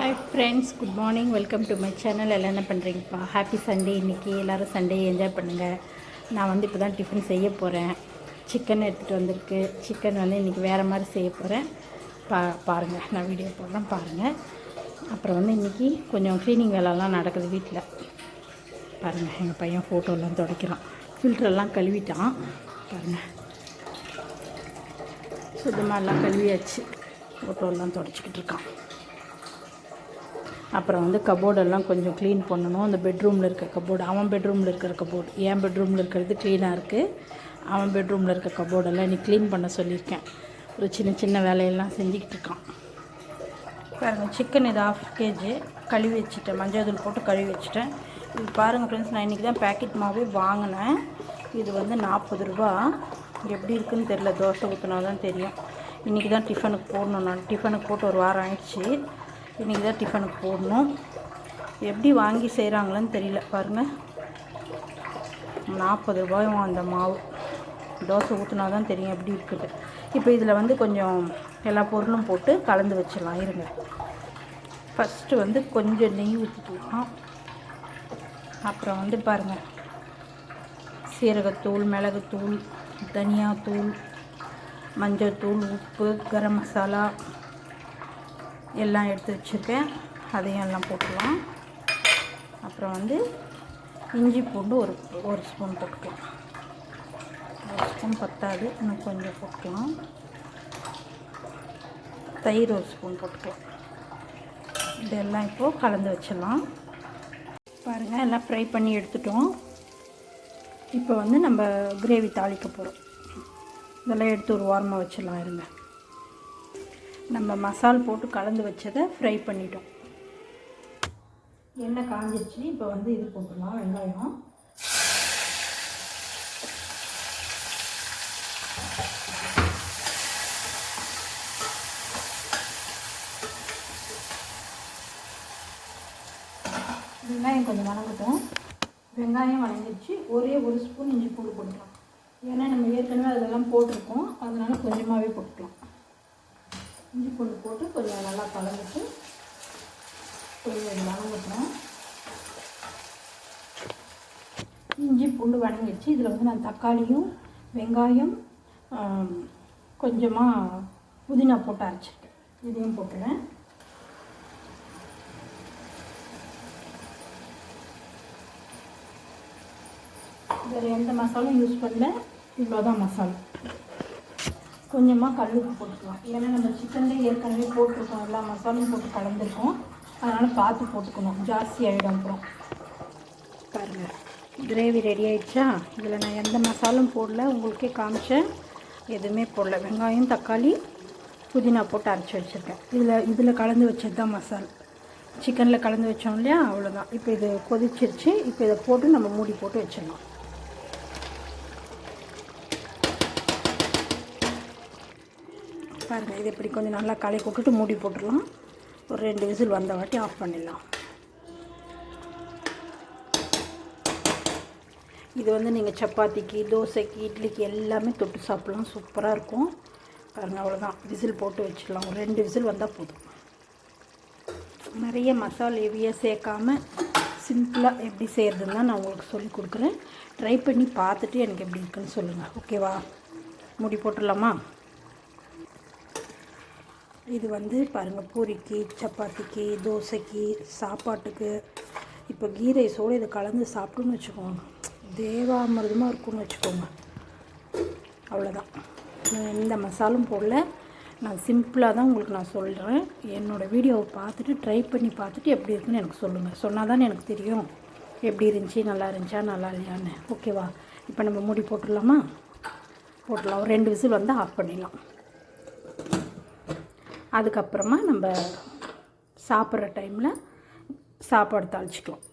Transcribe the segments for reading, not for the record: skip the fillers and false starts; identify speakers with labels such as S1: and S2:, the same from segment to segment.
S1: Hi friends, good morning. Welcome to my channel. எல்லாம் என்ன பண்ணுறீங்கப்பா? Happy Sunday. இன்றைக்கி எல்லோரும் சண்டே என்ஜாய் பண்ணுங்கள். நான் வந்து இப்போ தான் டிஃபன் செய்ய போகிறேன். சிக்கன் எடுத்துகிட்டு வந்திருக்கு. சிக்கன் வந்து இன்றைக்கி வேறு மாதிரி செய்ய போகிறேன். பாருங்கள், நான் வீடியோ போடுறேன் பாருங்கள். அப்புறம் வந்து இன்றைக்கி கொஞ்சம் க்ளீனிங் வேலைலாம் நடக்குது வீட்டில். பாருங்கள், எங்கள் பையன் ஃபோட்டோலாம் துடைக்கிறான். ஃபில்டரெல்லாம் கழுவிட்டான். பாருங்கள், சுத்தமாகலாம் கழுவியாச்சு. ஃபோட்டோலாம் துடைச்சிக்கிட்டு இருக்கான். அப்புறம் வந்து கபோர்டெல்லாம் கொஞ்சம் க்ளீன் பண்ணணும். அந்த பெட்ரூமில் இருக்க கபோர்டு, அவன் பெட்ரூமில் இருக்கிற கபோர்டு, என் பெட்ரூமில் இருக்கிறது க்ளீனாக இருக்குது. அவன் பெட்ரூமில் இருக்க கபோர்டெல்லாம் இன்றைக்கி க்ளீன் பண்ண சொல்லியிருக்கேன். ஒரு சின்ன சின்ன வேலையெல்லாம் செஞ்சுக்கிட்டு இருக்கான். பாருங்கள், சிக்கன் இது 1/2 kg கழுவி வச்சுட்டேன். மஞ்சள் தூள் போட்டு கழுவி வச்சுட்டேன். இது பாருங்கள் ஃப்ரெண்ட்ஸ், நான் இன்றைக்கி தான் பேக்கெட் மாவே வாங்கினேன். இது வந்து 40 ரூபா. எப்படி இருக்குதுன்னு தெரில, தோசை ஊற்றினா தான் தெரியும். இன்றைக்கி தான் டிஃபனுக்கு போடணும். நான் டிஃபனுக்கு போட்டு ஒரு வாரம் ஆயிடுச்சு. இன்றைக்கி தான் டிஃபனுக்கு போடணும். எப்படி வாங்கி செய்கிறாங்களேன்னு தெரியல. பாருங்கள், 40 ரூபாயும் அந்த மாவு. தோசை ஊற்றினா தான் தெரியும் எப்படி இருக்குது. இப்போ இதில் வந்து கொஞ்சம் எல்லா பொருளும் போட்டு கலந்து வச்சிடலாம். இருங்க, ஃபஸ்ட்டு வந்து கொஞ்சம் நெய் ஊற்றிக்கலாம். அப்புறம் வந்து பாருங்கள், சீரகத்தூள், மிளகுத்தூள், தனியாத்தூள், மஞ்சள் தூள், உப்பு, கரம் மசாலா எல்லாம் எடுத்து வச்சுருக்கேன். அதையும் எல்லாம் போட்டுக்கலாம். அப்புறம் வந்து இஞ்சி பூண்டு ஒரு ஸ்பூன் போட்டுக்கலாம். ஒரு ஸ்பூன் பத்தாது, இன்னும் கொஞ்சம் போட்டுக்கலாம். தயிர் ஒரு ஸ்பூன் போட்டுக்கலாம். இதெல்லாம் இப்போது கலந்து வச்சிடலாம். பாருங்கள், எல்லாம் ஃப்ரை பண்ணி எடுத்துட்டோம். இப்போ வந்து நம்ம கிரேவி தாளிக்க போகிறோம். இதெல்லாம் எடுத்து ஒரு வாரமாக வச்சிடலாம். இருங்க, நம்ம மசால் போட்டு கலந்து வச்சதை ஃப்ரை பண்ணிட்டோம். எண்ணெய் காஞ்சிடுச்சு. இப்போ வந்து இது போட்டுடலாம். வெங்காயம், வெங்காயம் கொஞ்சம் வணங்கட்டும். வெங்காயம் வணங்கிடுச்சு. ஒரே ஒரு ஸ்பூன் இஞ்சி பூண்டு போட்டுக்கலாம். ஏன்னா நம்ம ஏற்கனவே அதெல்லாம் போட்டிருக்கோம், அதனால கொஞ்சமாகவே போட்டுக்கலாம். இஞ்சி பூண்டு போட்டு கொஞ்சம் நல்லா கலந்துட்டு கொஞ்சம் வணங்கட்டும். இஞ்சி பூண்டு வணங்கிடுச்சு. இதில் வந்து நான் தக்காளியும் வெங்காயம் கொஞ்சமாக புதினா போட்டு அரைச்சிருக்கேன். இதையும் போட்டுறேன். வேறு எந்த மசாலும் யூஸ் பண்ணல, இவ்வளோதான் மசாலா. கொஞ்சமாக கல்லுப்பு போட்டுக்கலாம். ஏன்னா நம்ம சிக்கன்லேயே ஏற்கனவே போட்டிருக்கோம், எல்லா மசாலும் போட்டு கலந்துருக்கோம். அதனால் பார்த்து போட்டுக்கணும், ஜாஸ்தி ஆகிடும் அப்புறம். பாருங்கள், கிரேவி ரெடி ஆகிடுச்சா? இதில் நான் எந்த மசாலும் போடல, உங்களுக்கே காமிச்சேன். எதுவுமே போடல. வெங்காயம், தக்காளி, புதினா போட்டு அரைச்சி வச்சுருக்கேன். இதில் கலந்து வச்சது தான் மசாலா. சிக்கனில் கலந்து வச்சோம் இல்லையா, அவ்வளோதான். இப்போ இது கொதிச்சிருச்சு. இப்போ இதை போட்டு நம்ம மூடி போட்டு வச்சிடலாம். பாருங்கள், இது இப்படி கொஞ்சம் நல்லா களை கொட்டுட்டு மூடி போட்டுடலாம். ஒரு 2 விசில் வந்த வாட்டி ஆஃப் பண்ணிடலாம். இது வந்து நீங்கள் சப்பாத்திக்கு, தோசைக்கு, இட்லிக்கு எல்லாமே தொட்டு சாப்பிட்லாம். சூப்பராக இருக்கும். பாருங்கள், அவ்வளோதான். விசில் போட்டு வச்சிடலாம். ஒரு 2 விசில் வந்தால் போதும். நிறைய மசாலா ஹெவியாக சேர்க்காமல் சிம்பிளாக எப்படி செய்கிறதுன்னு தான் நான் உங்களுக்கு சொல்லி கொடுக்குறேன். ட்ரை பண்ணி பார்த்துட்டு எனக்கு எப்படி இருக்குன்னு சொல்லுங்கள். ஓகேவா? மூடி போட்டுடலாமா? இது வந்து பாருங்கள், பூரிக்கு, சப்பாத்திக்கு, தோசைக்கு, சாப்பாட்டுக்கு, இப்போ கீ ரைஸோடு இதை கலந்து சாப்பிட்டுன்னு வச்சுக்கோங்க, தேவாமிர்தமாக இருக்குன்னு வச்சுக்கோங்க. அவ்வளோதான். நான் எந்த மசாலும் போடல. நான் சிம்பிளாக தான் உங்களுக்கு நான் சொல்கிறேன். என்னோடய வீடியோவை பார்த்துட்டு ட்ரை பண்ணி பார்த்துட்டு எப்படி இருக்குன்னு எனக்கு சொல்லுங்கள். சொன்னால் தானே எனக்கு தெரியும் எப்படி இருந்துச்சு, நல்லா இருந்துச்சா நல்லா இல்லையான்னு. ஓகேவா? இப்போ நம்ம மூடி போட்டுடலாமா? போட்டுடலாம். ஒரு 2 விசில் வந்து ஆஃப் பண்ணிடலாம். அதுக்கப்புறமா நம்ம சாப்பிட்ற டைமில் சாப்பாடு தாளிச்சிக்கலாம்.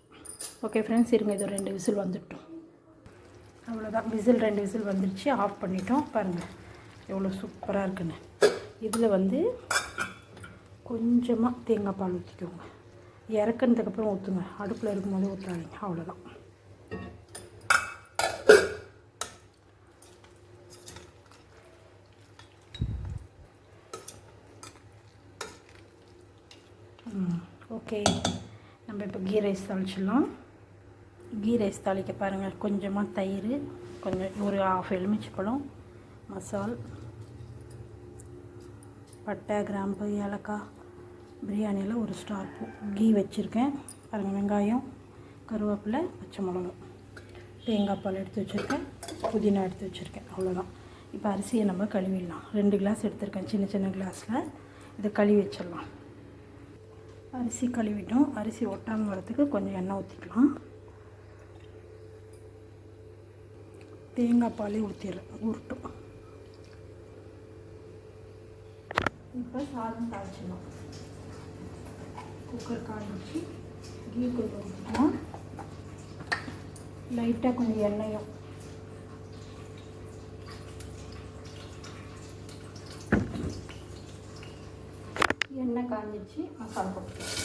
S1: ஓகே ஃப்ரெண்ட்ஸ், இருங்க, இது 2 விசில் வந்துட்டோம். அவ்வளோதான். 2 விசில் வந்துடுச்சு. ஆஃப் பண்ணிட்டோம். பாருங்கள் எவ்வளோ சூப்பராக இருக்குன்னு. இதில் வந்து கொஞ்சமாக தேங்காய் பால் ஊற்றிக்கோங்க. இறக்குனதுக்கப்புறம் ஊற்றுங்க, அடுப்பில் இருக்கும்போது ஊற்றாதீங்க. அவ்வளோதான். ஓகே, நம்ம இப்போ கீ ரைஸ் தாளிச்சிடலாம். கீ ரைஸ் தாளிக்க பாருங்கள், கொஞ்சமாக தயிர், கொஞ்சம் ஒரு 1/2 எலுமிச்சைப்பழம், மசால், பட்டை, கிராம்பு, ஏலக்காய், பிரியாணியில் ஒரு ஸ்டார் பூ, கீ வச்சுருக்கேன் பாருங்கள். வெங்காயம், கருவேப்பிலை, பச்சை மிளகா, தேங்காய் பால் எடுத்து வச்சுருக்கேன், புதினா எடுத்து வச்சுருக்கேன். அவ்வளோதான். இப்போ அரிசியை நம்ம கழுவிடலாம். 2 கிளாஸ் எடுத்துருக்கேன், சின்ன சின்ன கிளாஸில். இதை கழுவி வச்சிடலாம். அரிசி கழுவிட்டோம். அரிசி ஒட்டாமல் வரத்துக்கு கொஞ்சம் எண்ணெய் ஊற்றிக்கலாம். தேங்காய் பாலே ஊறட்டும். இப்போ சாதம் தாளிச்சிடலாம். குக்கர் காய்ச்சி கீ கொஞ்சம் ஊற்றிக்கலாம். லைட்டாக கொஞ்சம் எண்ணெயும், எண்ணெய் காஞ்சிச்சு, மசாலா போட்டுக்கலாம்.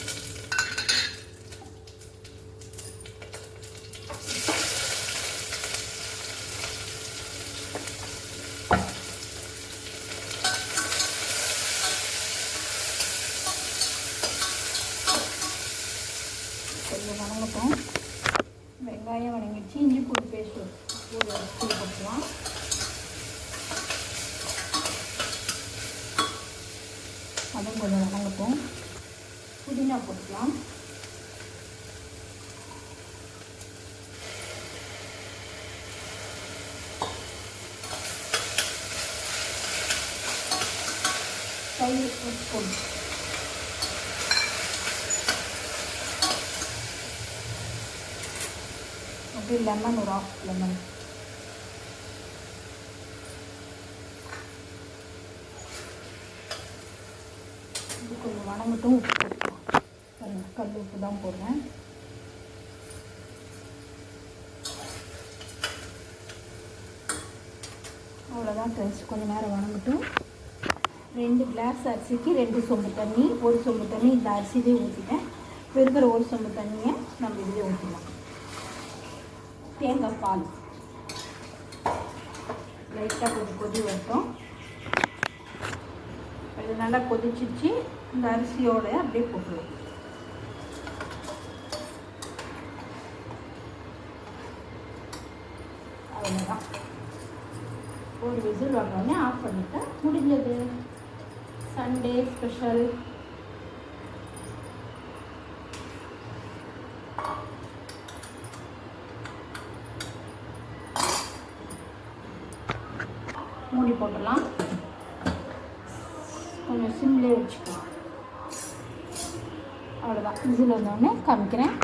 S1: கொஞ்சம் வணங்கட்டும். வெங்காயம் வணங்கிடுச்சு. இஞ்சி பூண்டு பேஸ்ட் ஒரு ஸ்பூன் போட்டுக்கலாம். அதுவும் கொஞ்சம் வணங்கட்டும். புதினா போட்டுக்கலாம். தயிர் ஒரு ஸ்பூன். அப்படியே லெமன் ஒரு 1/2 லெமன். இது கொஞ்சம் வணங்கட்டும். உப்பு போட்டுக்கலாம். பாருங்கள், கல் உப்பு தான் போடுறேன். அவ்வளோதான் ஃப்ரெண்ட்ஸ். கொஞ்சம் நேரம் வணங்கட்டும். 2 கிளாஸ் அரிசிக்கு 2 சொம்பு தண்ணி. 1 சொம்பு தண்ணி இந்த அரிசியிலே ஊற்றிட்டேன். இருக்கிற 1 சொம்பு தண்ணியை நம்ம இதிலே ஊற்றிடலாம். தேங்காய் பால் லைட்டாக கொஞ்சம் கொதி வரட்டும். இது நல்லா கொதிச்சிச்சு. இந்த அரிசியோடு அப்படியே போட்டுருவோம். அவ்வளோதான். ஒரு விசில் வந்தோடனே ஆஃப் பண்ணிவிட்டு முடிஞ்சது. Sunday special. மூடி போட்டுடலாம். கொஞ்சம் சிம்லேயே வச்சுக்கலாம். அவ்வளோதான். விசில் வந்தோடனே காமிக்கிறேன்.